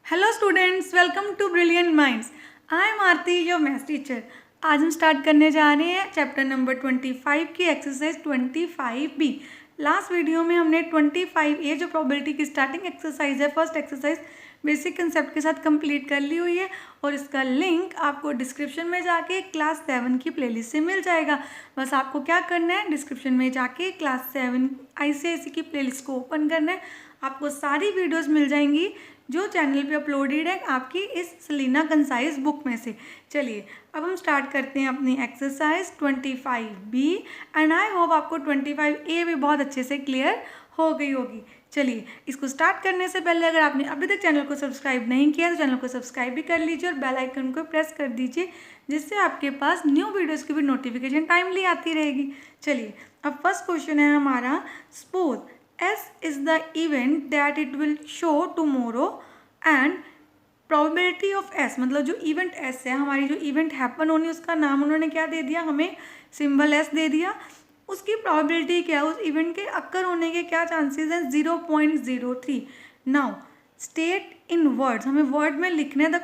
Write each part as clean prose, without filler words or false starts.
Hello students, welcome to Brilliant Minds. I am Aarti, your maths teacher. आज हम start करने जा रहे हैं चैप्टर नंबर 25 की एक्सरसाइज 25B। लास्ट वीडियो में हमने 25A जो प्रोबेबिलिटी की स्टार्टिंग एक्सरसाइज है, फर्स्ट एक्सरसाइज बेसिक कंसेप्ट के साथ कंप्लीट कर ली हुई है और इसका लिंक आपको डिस्क्रिप्शन में जाके क्लास 7 की प्लेलिस्ट से मिल जाएगा। बस आपको क्या करना है, डिस्क्रिप्शन में जाके क्लास 7 ICIC की प्लेलिस्ट को ओपन करना है। आपको सारी वीडियोस मिल जाएंगी जो चैनल पे अपलोडेड है आपकी इस सलीना कंसाइज बुक में से। चलिए अब हम स्टार्ट करते हैं अपनी exercise 25B and I hope आपको 25A भी बहुत अच्छे से क्लियर हो गई होगी। चलिए इसको स्टार्ट करने से पहले अगर आपने अभी तक चैनल को सब्सक्राइब नहीं किया तो चैनल को सब्सक्राइब भी कर लीजिए और बेल आइकन को प्रेस कर दीजिए, जिससे आपके पास न्यू वीडियोज़ की भी नोटिफिकेशन टाइमली आती रहेगी। चलिए अब फर्स्ट क्वेश्चन है हमारा, suppose S is the event that it will show tomorrow and probability of S, मतलब जो इवेंट S है, हमारी जो इवेंट हैपन होनी उसका नाम उन्होंने क्या दे दिया, हमें सिंबल S दे दिया। उसकी प्रोबेबिलिटी क्या है, उस इवेंट के अक्कर होने के क्या चांसेस हैं, 0.03। नाउ स्टेट इन वर्ड्स, हमें वर्ड में लिखना है the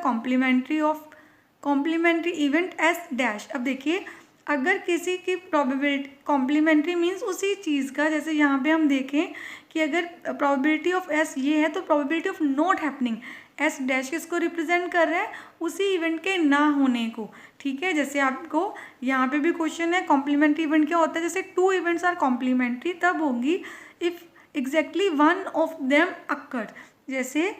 complementary event S dash. अब देखिए अगर किसी की प्रोबेबिलिटी कॉम्प्लीमेंट्री मीन्स उसी चीज़ का, जैसे यहाँ पे हम देखें कि अगर प्रोबेबिलिटी ऑफ एस ये है तो probability of not happening S dash किसको रिप्रेजेंट कर रहा है, उसी इवेंट के ना होने को। ठीक है, जैसे आपको यहाँ पे भी क्वेश्चन है कॉम्प्लीमेंट्री इवेंट क्या होता है, जैसे टू इवेंट्स आर कॉम्प्लीमेंट्री तब होगी if exactly one of them occur. जैसे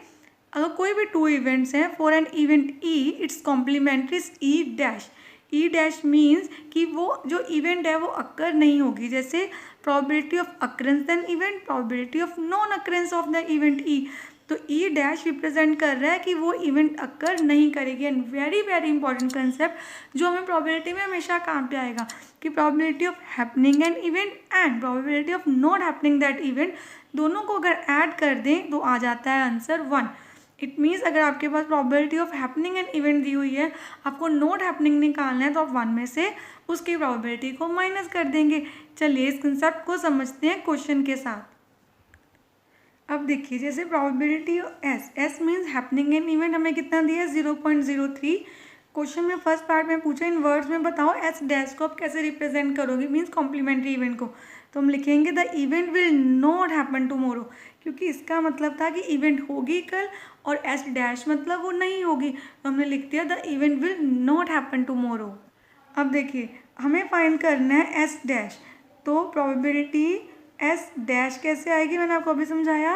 अगर कोई भी टू इवेंट्स हैं for an event E its complementary E dash. E dash means कि वो जो इवेंट है वो अक्कर नहीं होगी, जैसे probability of occurrence then event, probability of non occurrence of the event E. तो ई डैश रिप्रेजेंट कर रहा है कि वो इवेंट अक्कर नहीं करेगी। And very very important concept जो हमें प्रोबेबिलिटी में हमेशा काम पे आएगा कि probability of happening an event and probability of not happening that event, दोनों को अगर ऐड कर दें तो आ जाता है आंसर 1। इट मीन्स अगर आपके पास probability of happening and event दी हुई है, आपको नॉट हैपनिंग निकालना है तो आप 1 में से उसकी प्रोबेबिलिटी को माइनस कर देंगे। चलिए इस कंसेप्ट को समझते हैं क्वेश्चन के साथ। अब देखिए जैसे probability S, S means happening and event हमें कितना दिया है, 0.03। क्वेश्चन में फर्स्ट पार्ट में पूछा इन वर्ड्स में बताओ एस डैश को आप कैसे रिप्रेजेंट करोगे, मीन्स कॉम्प्लीमेंट्री इवेंट को। तो हम लिखेंगे the event will not happen tomorrow, क्योंकि इसका मतलब था कि इवेंट होगी कल और एस डैश मतलब वो नहीं होगी, तो हमने लिख दिया the event will not happen tomorrow. अब देखिए हमें फाइंड करना है एस डैश, तो प्रोबेबिलिटी एस डैश कैसे आएगी, मैंने आपको अभी समझाया।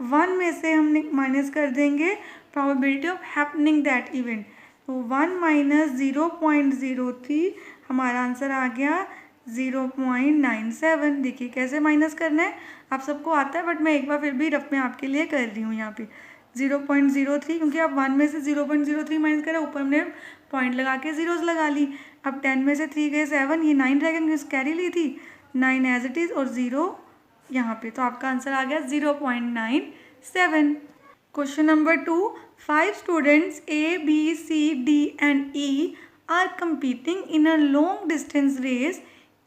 1 में से हम माइनस कर देंगे probability of happening that event, तो 1 माइनस 0.03 हमारा आंसर आ गया 0.97। देखिए कैसे माइनस करना है, आप सबको आता है बट मैं एक बार फिर भी रफ में आपके लिए कर रही हूँ। यहाँ पे 0.03 क्योंकि आप 1 में से 0.03 माइनस करें, ऊपर हमने पॉइंट लगा के जीरोस लगा ली। अब 10 में से 3 गए 7, ये 9 रह गया, कैरी ली थी 9 एज इट इज़ और 0 यहाँ पे, तो आपका आंसर आ गया 0.97। Question number 2, 5 students A, B, C, D and E are competing in a long distance race.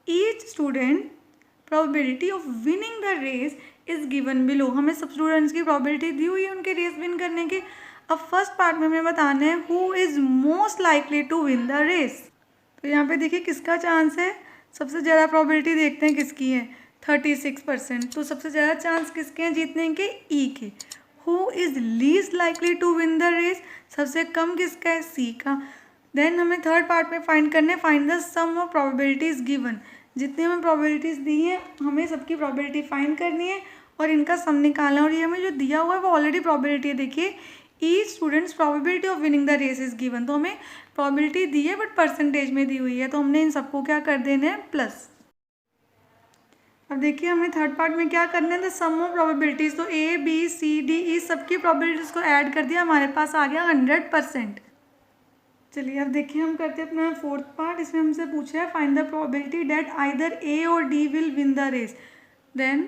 Each student probability of winning the race is given below। हमें सब स्टूडेंट्स की प्रोबेबिलिटी दी हुई है उनके रेस विन करने की। अब फर्स्ट पार्ट में हमें बताना है who is most likely to win the race. तो यहाँ पे देखिए किसका चांस है, सबसे ज़्यादा प्रोबेबिलिटी देखते हैं किसकी है, 36%। तो सबसे ज़्यादा चांस किसके हैं जीतने के, ई के। Who is least likely to win the race, सबसे कम किसका है, सी का। देन हमें थर्ड पार्ट में फाइंड करना है find the sum of probabilities given. जितने हमें प्रोबेबिलिटीज़ दी हैं हमें सबकी प्रोबेबिलिटी फाइंड करनी है और इनका सम निकालना है। और ये हमें जो दिया हुआ है वो ऑलरेडी प्रोबेबिलिटी है। देखिए each students probability of winning the race is given, तो हमें प्रोबेबिलिटी दी है बट परसेंटेज में दी हुई है, तो हमने इन सबको क्या कर देना है, प्लस। अब देखिए हमें थर्ड पार्ट में क्या करना है, द सम ऑफ प्रोबेबिलिटीज़। तो A, B, C, D, E सबकी प्रोबेबिलिटीज़ को ऐड कर दिया, हमारे पास आ गया 100%। चलिए अब देखिए हम करते हैं अपना फोर्थ पार्ट। इसमें हमसे पूछा है find the probability that either A और D will win the race. Then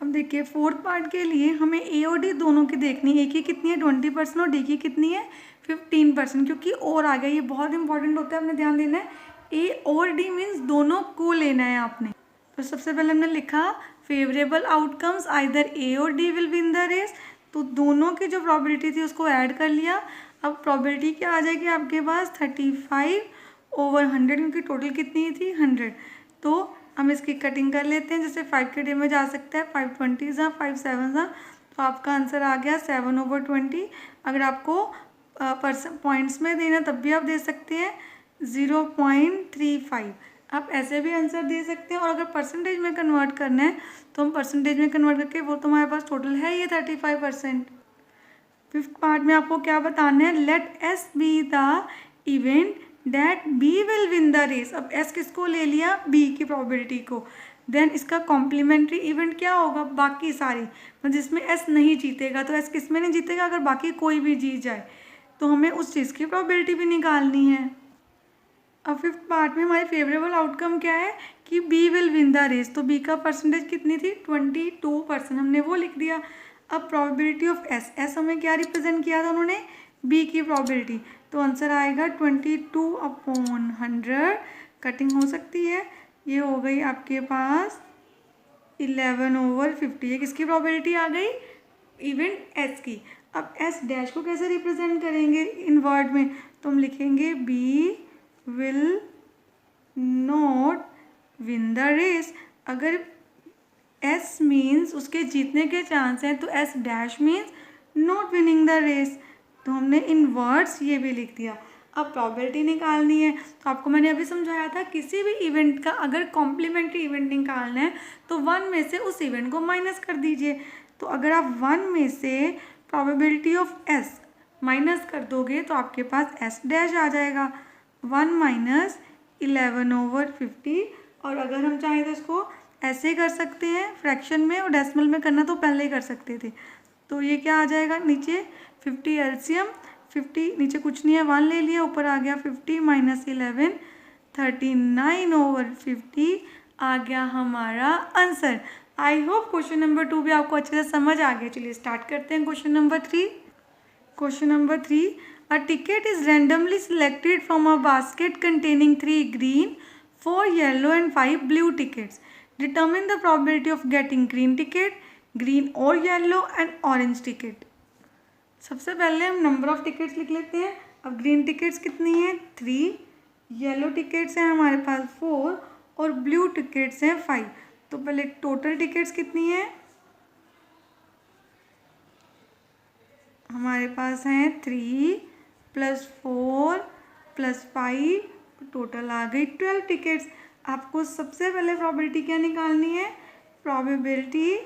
अब देखिए फोर्थ पार्ट के लिए हमें A और D दोनों की देखनी है, A की कितनी है 20% और D की कितनी है 15%, क्योंकि और आ गया, ये बहुत इंपॉर्टेंट होता है, आपने ध्यान देना है। A और D मीन्स दोनों को लेना है आपने। तो सबसे पहले हमने लिखा फेवरेबल आउटकम्स आइदर A और D will win the race. तो दोनों की जो प्रोबेबिलिटी थी उसको ऐड कर लिया। अब प्रोबेबिलिटी क्या आ जाएगी आपके पास 35/100, क्योंकि टोटल कितनी थी 100। तो हम इसकी कटिंग कर लेते हैं, जैसे 5 के डे में जा सकता है, 5 20 जा 5 7 जा, तो आपका आंसर आ गया 7/20। अगर आपको पॉइंट्स में देना तब भी आप दे सकते हैं 0.35। आप ऐसे भी आंसर दे सकते हैं, और अगर परसेंटेज में कन्वर्ट करना है तो हम परसेंटेज में कन्वर्ट करके, वो तो हमारे पास टोटल है ये 35%। फिफ्थ पार्ट में आपको क्या बताना है, let S be the event that B will win the race. अब एस किसको ले लिया, बी की प्रोबेबिलिटी को। देन इसका कॉम्प्लीमेंट्री इवेंट क्या होगा, बाकी सारी, मतलब जिसमें एस नहीं जीतेगा। तो एस किस में नहीं जीतेगा, अगर बाकी कोई भी जीत जाए तो हमें उस चीज़ की प्रोबेबिलिटी भी निकालनी है। अब फिफ्थ पार्ट में हमारी फेवरेबल आउटकम क्या है कि B will win the race. तो बी का परसेंटेज कितनी थी 22%, हमने वो लिख दिया। अब प्रोबेबिलिटी ऑफ एस, एस हमें क्या रिप्रेजेंट किया था उन्होंने, बी की प्रोबेबिलिटी। तो आंसर आएगा 22/100। कटिंग हो सकती है, ये हो गई आपके पास 11/50। ये किसकी प्रोबेबिलिटी आ गई, इवेंट एस की। अब एस डैश को कैसे रिप्रेजेंट करेंगे इन वर्ड में, तो हम लिखेंगे B will not win the race. अगर एस मीन्स उसके जीतने के चांस हैं, तो S dash means not winning the race. तो हमने इन वर्ड्स ये भी लिख दिया। अब प्रोबेबिलिटी निकालनी है, तो आपको मैंने अभी समझाया था, किसी भी इवेंट का अगर कॉम्प्लीमेंट्री इवेंट निकालना है तो 1 में से उस इवेंट को माइनस कर दीजिए। तो अगर आप 1 में से प्रोबेबिलिटी ऑफ एस माइनस कर दोगे तो आपके पास एस डैश आ जाएगा 1 माइनस 11/50। और अगर हम चाहें तो इसको ऐसे कर सकते हैं फ्रैक्शन में, और डेसिमल में करना तो पहले ही कर सकते थे। तो ये क्या आ जाएगा, नीचे 50 एलसीएम, 50 नीचे कुछ नहीं है 1 ले लिया, ऊपर आ गया 50 माइनस 11 39/50 आ गया हमारा answer. I hope question number 2 भी आपको अच्छे से समझ आ गया। चलिए स्टार्ट करते हैं question number 3। Question number 3, a ticket is randomly selected from a basket containing 3 green, 4 yellow and 5 blue tickets. Determine the probability of getting green ticket, green or yellow and orange ticket. सबसे पहले हम number of tickets लिख लेते हैं। अब green tickets कितनी है 3, yellow tickets हैं हमारे पास 4 और ब्लू टिकट्स हैं 5। तो पहले टोटल टिकट्स कितनी है, हमारे पास हैं 3 + 4 + 5, टोटल आ गई 12 टिकट्स। आपको सबसे पहले प्रोबेबिलिटी क्या निकालनी है, प्रोबेबिलिटी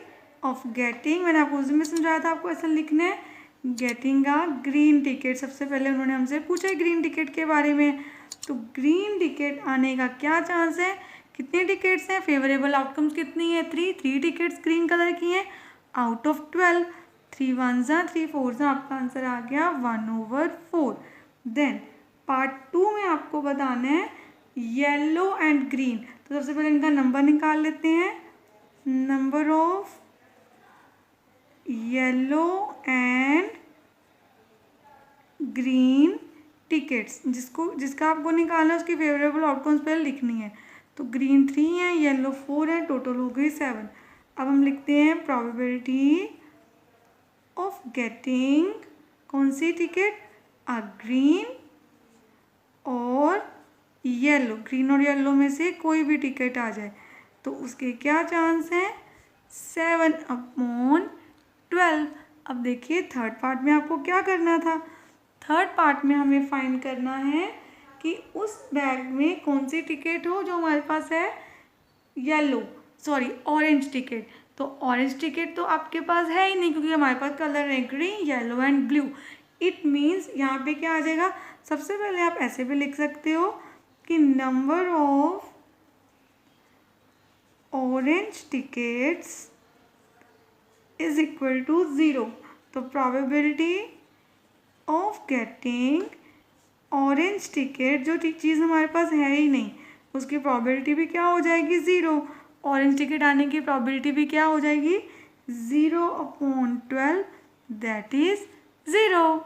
ऑफ गेटिंग, मैंने आपको उस दिन में समझाया था आपको ऐसा लिखना है, गेटिंग अ ग्रीन टिकट। सबसे पहले उन्होंने हमसे पूछा ग्रीन टिकट के बारे में। तो ग्रीन टिकट आने का क्या चांस है, कितने टिकट्स हैं, फेवरेबल आउटकम्स कितनी है 3 टिकट्स ग्रीन कलर की हैं आउट ऑफ 12। 3 1 3 4, आपका आंसर आ गया 1/4। देन पार्ट 2 में आपको बताना है येलो एंड ग्रीन। तो सबसे पहले इनका नंबर निकाल लेते हैं, number of yellow and green tickets, जिसका आपको निकालना है उसकी फेवरेबल आउटकम्स पहले लिखनी है। तो ग्रीन 3 है, येलो 4 है, टोटल हो गई 7। अब हम लिखते हैं प्रोबेबिलिटी ऑफ गेटिंग कौन सी टिकट, अ ग्रीन और येलो, ग्रीन और येलो में से कोई भी टिकट आ जाए तो उसके क्या चांस हैं 7/12। अब देखिए थर्ड पार्ट में आपको क्या करना था, थर्ड पार्ट में हमें फाइंड करना है कि उस बैग में कौन सी टिकट हो जो हमारे पास है ऑरेंज टिकट। तो ऑरेंज टिकट तो आपके पास है ही नहीं, क्योंकि हमारे पास कलर है green, yellow and blue. It means यहाँ पे क्या आ जाएगा, सबसे पहले आप ऐसे भी लिख सकते हो कि number of orange tickets is equal to 0। तो probability of getting orange ticket, जो चीज़ हमारे पास है ही नहीं, उसकी प्रोबेबिलिटी भी क्या हो जाएगी 0। ऑरेंज टिकट आने की प्रोबेबिलिटी भी क्या हो जाएगी 0/12, that is 0।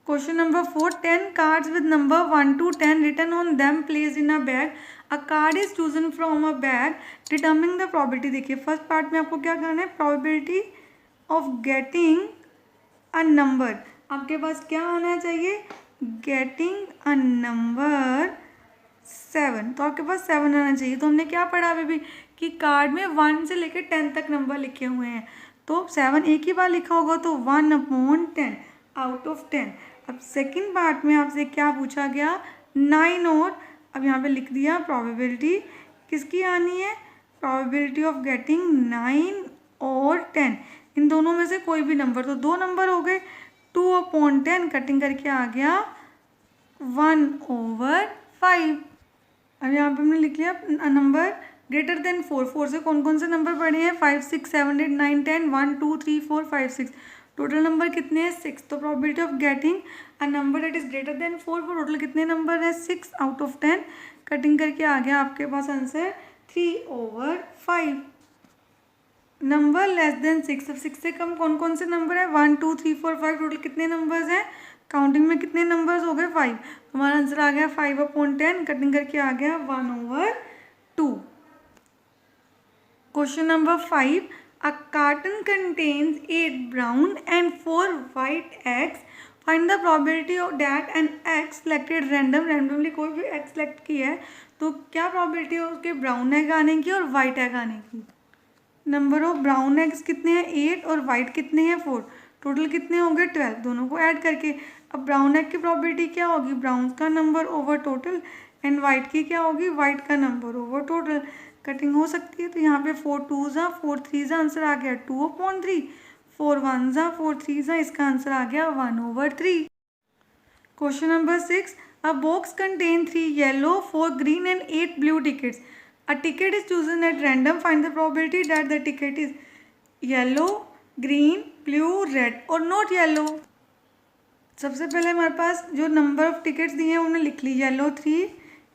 Question number 4, 10 cards with number 1 to 10 written on them placed in a bag. A card is chosen from a bag. Determining the probability। देखिए फर्स्ट पार्ट में आपको क्या करना है, probability of getting a number, आपके पास क्या आना चाहिए, गेटिंग अ नंबर 7, तो आपके पास 7 आना चाहिए। तो हमने क्या पढ़ा अभी भी कि कार्ड में 1 से लेकर 10 तक नंबर लिखे हुए हैं, तो 7 एक ही बार लिखा होगा तो 1/10 आउट ऑफ 10। अब सेकंड पार्ट में आपसे क्या पूछा गया, 9 और, अब यहाँ पे लिख दिया प्रोबेबिलिटी किसकी आनी है, प्रोबेबिलिटी ऑफ गेटिंग 9 और 10, इन दोनों में से कोई भी नंबर, तो 2 नंबर हो गए, 2/10 कटिंग करके आ गया 1/5। अब यहाँ पे हमने लिख लिया नंबर ग्रेटर देन 4, 4 से कौन कौन से नंबर पढ़े हैं, 5 6 7 8 9 10, 1 2 3 4 5 6, टोटल नंबर कितने हैं 6, तो probability of getting a number that is greater than 4 पर टोटल कितने नंबर है 6 आउट ऑफ 10, कटिंग करके आ गया आपके पास आंसर 3/5। नंबर लेस देन 6, अब 6 से कम कौन कौन से नंबर है, 1 2 3 4 5, टोटल कितने नंबर्स हैं, काउंटिंग में कितने नंबर्स हो गए 5, हमारा आंसर आ गया 5/10, कटिंग करके आ गया 1/2। Question number 5, a carton contains 8 brown and 4 white eggs, find the probability of that an egg selected randomly कोई भी एग सेलेक्ट किया है तो क्या प्रोबेबिलिटी है उसके ब्राउन एग आने की और वाइट एग आने की। नंबर ऑफ ब्राउन एग्स कितने हैं 8 और वाइट कितने हैं 4, टोटल कितने हो गए 12, दोनों को ऐड करके अब ब्राउन एग की प्रोबेबिलिटी क्या होगी, ब्राउन का number over total, and white की क्या होगी, वाइट का नंबर ओवर टोटल, कटिंग हो सकती है। तो यहाँ पे 4 2 जा 4 3 जा आंसर आ गया 2/3, 4 1 जा 4 3 जा, इसका आंसर आ गया 1/3। Question number 6, a box contain 3 yellow 4 green and 8 blue tickets, a ticket is chosen at random, find the probability that the ticket is yellow, green, blue, red or not yellow। सबसे पहले हमारे पास जो number of tickets दिए हैं उन्हें लिख ली, yellow 3,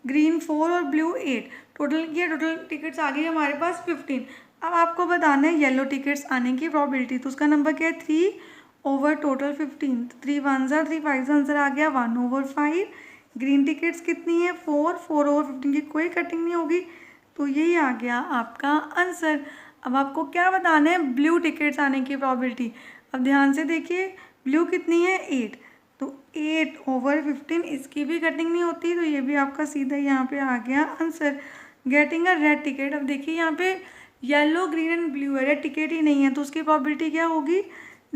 green 4 और blue 8, total किया, टोटल टिकट्स आ गई हमारे पास 15। अब आपको बताना है येलो टिकट्स आने की प्रोबेबिलिटी, तो उसका नंबर क्या है 3/टोटल 15, 3 1 जा 3 5 जा आंसर आ गया 1/5। ग्रीन टिकट्स कितनी है 4, 4/15 की कोई कटिंग नहीं होगी, तो यही आ गया आपका आंसर। अब आपको क्या बताना है, ब्लू टिकट्स आने की प्रोबेबिलिटी, अब ध्यान से देखिए ब्लू कितनी है 8, तो 8/15 इसकी भी कटिंग नहीं होती, तो ये भी आपका सीधा यहाँ पे आ गया answer. Getting a red ticket, अब देखिए यहाँ पे येलो ग्रीन एंड ब्लू है, रेड टिकट ही नहीं है, तो उसकी प्रोबेबिलिटी क्या होगी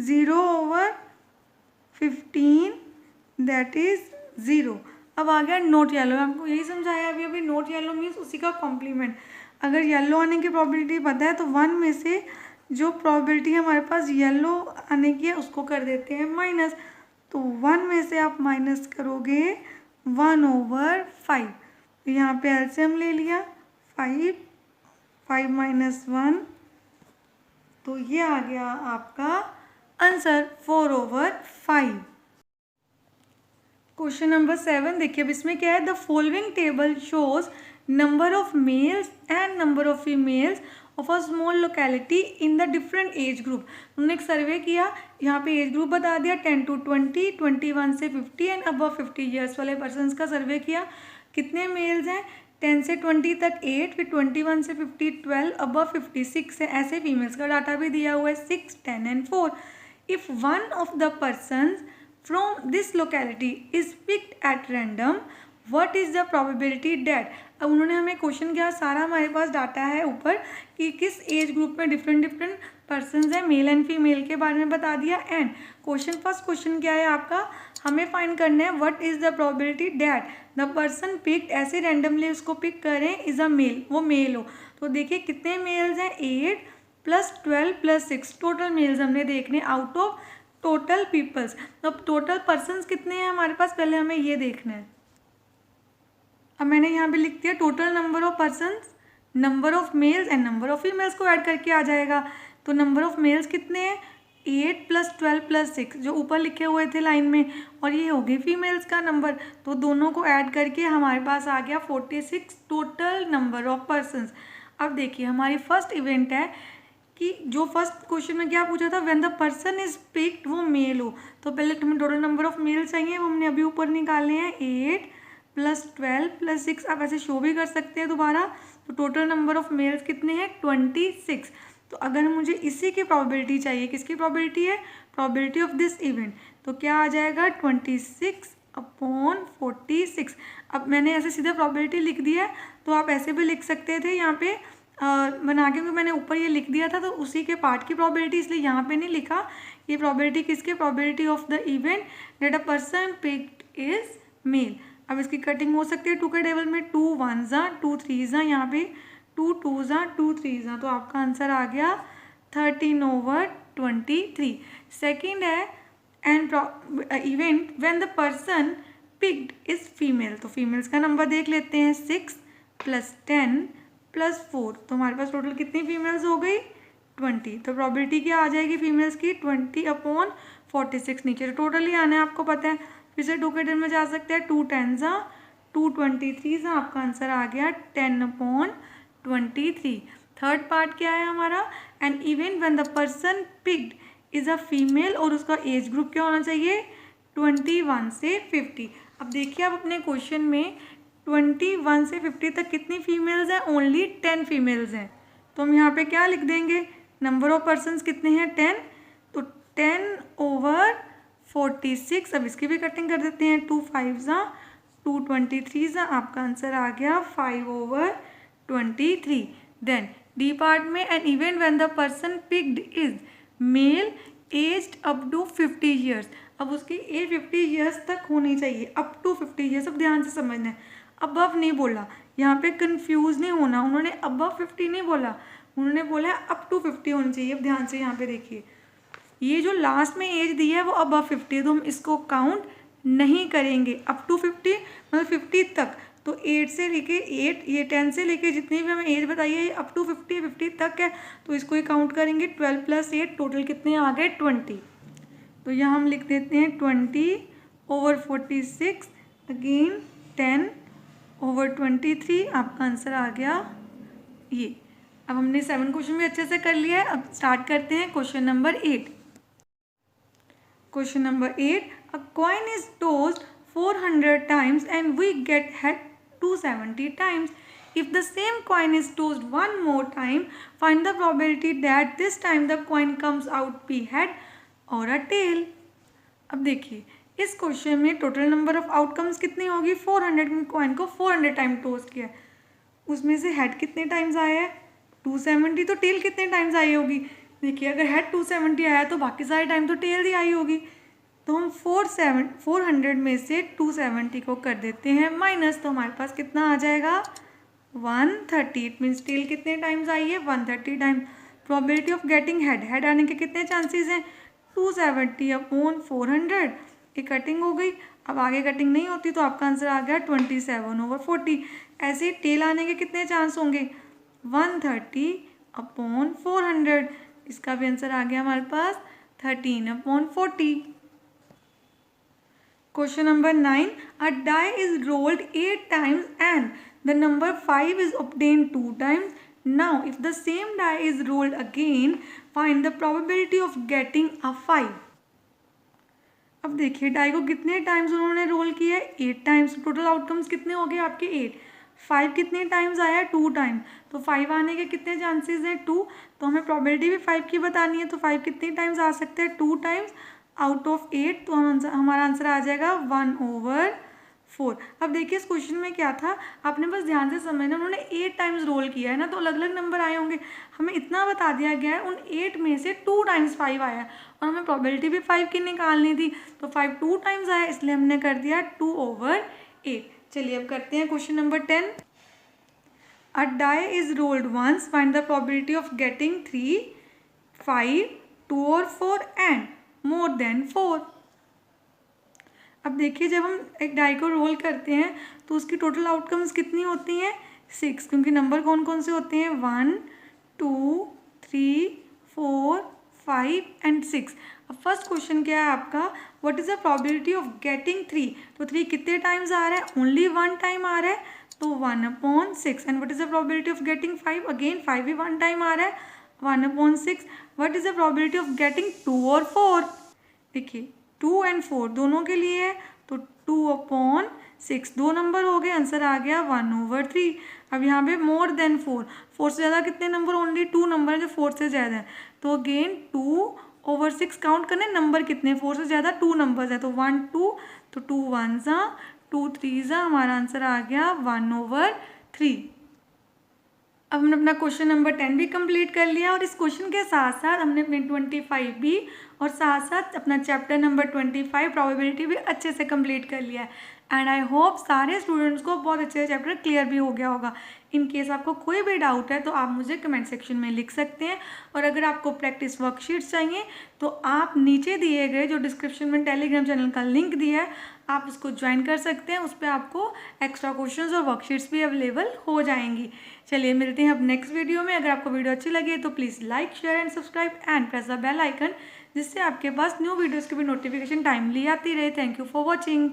0/15 दैट इज 0। अब आ गया नोट येलो, आपको यही समझाया अभी अभी, नोट येलो मीन्स उसी का कॉम्प्लीमेंट, अगर येलो आने की प्रोबेबिलिटी पता है तो 1 में से जो प्रोबेबिलिटी हमारे पास येलो आने की है उसको कर देते हैं माइनस, तो 1 में से आप माइनस करोगे 1/5, तो यहाँ पे एलसीएम ले लिया 5 5 - 1, तो ये आ गया आपका आंसर 4/5। क्वेश्चन नंबर 7 देखिए, अब इसमें क्या है, the following table shows number of males and number of females of a small locality in the different age group. उन्होंने एक सर्वे किया, यहाँ पे एज ग्रुप बता दिया 10 to 20, 21 से 50 एंड अबव 50 ईयर्स वाले पर्सनस का सर्वे किया, कितने मेल्स हैं 10 से 20 तक 8, फिर 21 से 50 12, अबव 56 है, ऐसे फीमेल्स का डाटा भी दिया हुआ है 6 10 and 4। If one of the persons from this locality is picked at random, what is the probability that। अब उन्होंने हमें क्वेश्चन किया, सारा हमारे पास डाटा है ऊपर कि किस एज ग्रुप में डिफरेंट पर्सनस हैं, मेल एंड फीमेल के बारे में बता दिया, एंड क्वेश्चन फर्स्ट क्वेश्चन क्या है आपका, हमें फाइंड करना है what is the probability that the person picked, ऐसे रैंडमली उसको पिक करें, इज़ अ मेल, वो मेल हो। तो देखिए कितने मेल्स हैं 8 + 12 + 6, टोटल मेल्स हमने देखने आउट ऑफ टोटल पीपल्स। अब टोटल पर्सन्स कितने हैं हमारे पास, पहले हमें ये देखना है। अब मैंने यहाँ पे लिख दिया total number of persons, number of males and number of females को ऐड करके आ जाएगा। तो नंबर ऑफ मेल्स कितने हैं 8 + 12 + 6 जो ऊपर लिखे हुए थे लाइन में, और ये हो गई फीमेल्स का नंबर, तो दोनों को ऐड करके हमारे पास आ गया 46 टोटल नंबर ऑफ पर्सन्स। अब देखिए हमारी फर्स्ट इवेंट है कि जो फर्स्ट क्वेश्चन में क्या पूछा था, when the person is picked वो मेल हो, तो पहले हमें टोटल नंबर ऑफ मेल चाहिए, वो हमने अभी ऊपर निकाले हैं 8 + 12 + 6। आप ऐसे शो भी कर सकते हैं दोबारा, तो टोटल नंबर ऑफ मेल्स कितने हैं 26। तो अगर मुझे इसी की प्रोबेबिलिटी चाहिए, किसकी प्रोबेबिलिटी है, प्रोबेबिलिटी ऑफ दिस इवेंट, तो क्या आ जाएगा 26/46। अब मैंने ऐसे सीधा प्रोबेबिलिटी लिख दिया है, तो आप ऐसे भी लिख सकते थे यहाँ पे बना के, मैंने ऊपर ये लिख दिया था तो उसी के पार्ट की प्रोबेबिलिटी, इसलिए यहाँ पे नहीं लिखा। ये प्रोबेबिलिटी किसकी, probability of the event that a person picked is mail. अब इसकी कटिंग हो सकती है 2 के टेबल में, 2 1s 2 3s, यहाँ पे 2 2s 2 3s, तो आपका आंसर आ गया 13/23। सेकेंड है and event when the person picked is female, तो फीमेल्स का नंबर देख लेते हैं, 6 + 10 + 4, तो हमारे पास टोटल कितनी फीमेल्स हो गई, 20। तो प्रोबेबिलिटी क्या आ जाएगी फीमेल्स की, 20/46। नीचे तो टोटल ही आना है, आपको पता है। फिर से 2 के टेबल में जा सकते हैं, 2 10s 2 23s, आपका आंसर आ गया 10/23। थर्ड पार्ट क्या है हमारा, N event when the person picked is a female, और उसका एज ग्रुप क्या होना चाहिए, 21 से 50। अब देखिए आप अपने क्वेश्चन में 21 से 50 तक कितनी फीमेल्स हैं, ओनली 10 फीमेल्स हैं। तो हम यहाँ पे क्या लिख देंगे, नंबर ऑफ पर्सन्स कितने हैं, 10, तो 10/46। अब इसकी भी कटिंग कर देते हैं, 2 5s 2 23s, आपका आंसर आ गया 5/23। देन डी पार्ट में an event when the person picked is male aged up to 50 years. अब उसकी एज 50 ईयर्स तक होनी चाहिए, अप टू 50 ईयर्स। अब ध्यान से समझना है, अबव नहीं बोला, यहाँ पे कंफ्यूज नहीं होना, उन्होंने अबव 50 नहीं बोला, उन्होंने बोला अप टू 50 होनी चाहिए। अब ध्यान से यहाँ पे देखिए, ये जो लास्ट में एज दी है वो अबव 50 है, तो हम इसको काउंट नहीं करेंगे। अप टू 50 मतलब 50 तक, तो 8 से लेके 8, ये 10 से लेके जितनी भी हमें एज बताइए ये अप टू 50 तक है, तो इसको ही काउंट करेंगे। 12 + 8 टोटल कितने आ गए, 20। तो यहाँ हम लिख देते हैं 20/46, अगेन 10/23, आपका आंसर आ गया ये। अब हमने 7 क्वेश्चन भी अच्छे से कर लिया है। अब स्टार्ट करते हैं question number 8। Question number 8, a coin is tossed 400 times and we get head 270 times. If the same coin is tossed one more time, find the probability that this time the coin comes out be head or a tail. अब देखिए इस question में total number of outcomes कितनी होगी, 400 में coin को 400 time toss किया है, उसमें से हेड कितने टाइम्स आया है, 270, तो टेल कितने टाइम्स आई होगी। देखिए अगर हेड 270 आया तो बाकी सारे टाइम तो टेल ही आई होगी, तो हम 400 में से 270 को कर देते हैं माइनस, तो हमारे पास कितना आ जाएगा 130। इट मीन्स टेल कितने टाइम्स आई है, 130 time. Probability of getting head आने के कितने चांसेस हैं, 270/400। ये कटिंग हो गई। अब आगे कटिंग नहीं होती तो आपका आंसर आ गया 27/40। ऐसे ही टेल आने के कितने चांस होंगे, 130/400। इसका भी आंसर आ गया हमारे पास 13/40। Question number 9. A die is rolled 8 times and the number 5 is obtained 2 times. Now, if the same die is rolled again, find the probability of getting a 5. अब देखिए डाई को कितने टाइम्स उन्होंने रोल किया है, 8 टाइम्स। टोटल आउटकम्स कितने हो गए आपके 8। 5 कितने टाइम्स आया है, 2 टाइम, तो 5 आने के कितने चांसेस हैं, 2। तो हमें प्रोबेबिलिटी भी 5 की बतानी है, तो 5 कितने टाइम्स आ सकते हैं, 2 टाइम्स आउट ऑफ 8, तो हमारा आंसर आ जाएगा 1/4। अब देखिए इस क्वेश्चन में क्या था, आपने बस ध्यान से समझना, उन्होंने 8 टाइम्स रोल किया है ना, तो अलग अलग नंबर आए होंगे। हमें इतना बता दिया गया है उन 8 में से 2 टाइम्स 5 आया है, और हमें प्रोबेबिलिटी भी 5 की निकालनी थी, तो 5 2 टाइम्स आया, इसलिए हमने कर दिया 2/8। चलिए अब करते हैं question number 10। A die is rolled once, find the probability of getting 3, 5, 2 और 4 एंड मोर देन 4। अब देखिए जब हम एक डाई को रोल करते हैं तो उसकी टोटल आउटकम्स कितनी होती हैं, 6, क्योंकि नंबर कौन कौन से होते हैं, 1, 2, 3, 4, 5 एंड 6। अब फर्स्ट क्वेश्चन क्या है आपका, what is the probability of getting 3, तो 3 कितने टाइम्स आ रहा है, ओनली 1 टाइम आ रहा है, तो 1/6। And what is the probability of getting 5, again 5 भी 1 टाइम आ रहा है, 1/6। What is the probability of getting 2 और 4, देखिए 2 एंड 4 दोनों के लिए है, तो 2/6 2 नंबर हो गए, आंसर आ गया 1/3। अब यहाँ पे मोर देन 4, 4 से ज़्यादा कितने नंबर, ओनली 2 नंबर है जो 4 से ज़्यादा है, तो अगेन 2/6 काउंट करने नंबर कितने, 4 से ज़्यादा 2 नंबर्स है, तो 1 2, तो 2 1 2 3 हमारा आंसर आ गया 1/3। अब हमने अपना क्वेश्चन नंबर 10 भी कंप्लीट कर लिया और इस क्वेश्चन के साथ साथ हमने अपने 25 भी और साथ साथ अपना चैप्टर नंबर 25 प्रोबेबिलिटी भी अच्छे से कंप्लीट कर लिया है। एंड आई होप सारे स्टूडेंट्स को बहुत अच्छे से चैप्टर क्लियर भी हो गया होगा। इन केस आपको कोई भी डाउट है तो आप मुझे कमेंट सेक्शन में लिख सकते हैं, और अगर आपको प्रैक्टिस वर्कशीट्स चाहिए तो आप नीचे दिए गए जो डिस्क्रिप्शन में टेलीग्राम चैनल का लिंक दिया है आप उसको ज्वाइन कर सकते हैं, उस पर आपको एक्स्ट्रा क्वेश्चंस और वर्कशीट्स भी अवेलेबल हो जाएंगी। चलिए मिलते हैं अब नेक्स्ट वीडियो में। अगर आपको वीडियो अच्छी लगी तो please like share and subscribe and press the bell icon, जिससे आपके पास न्यू वीडियोज़ की भी नोटिफिकेशन टाइमली आती रहे। Thank you for watching.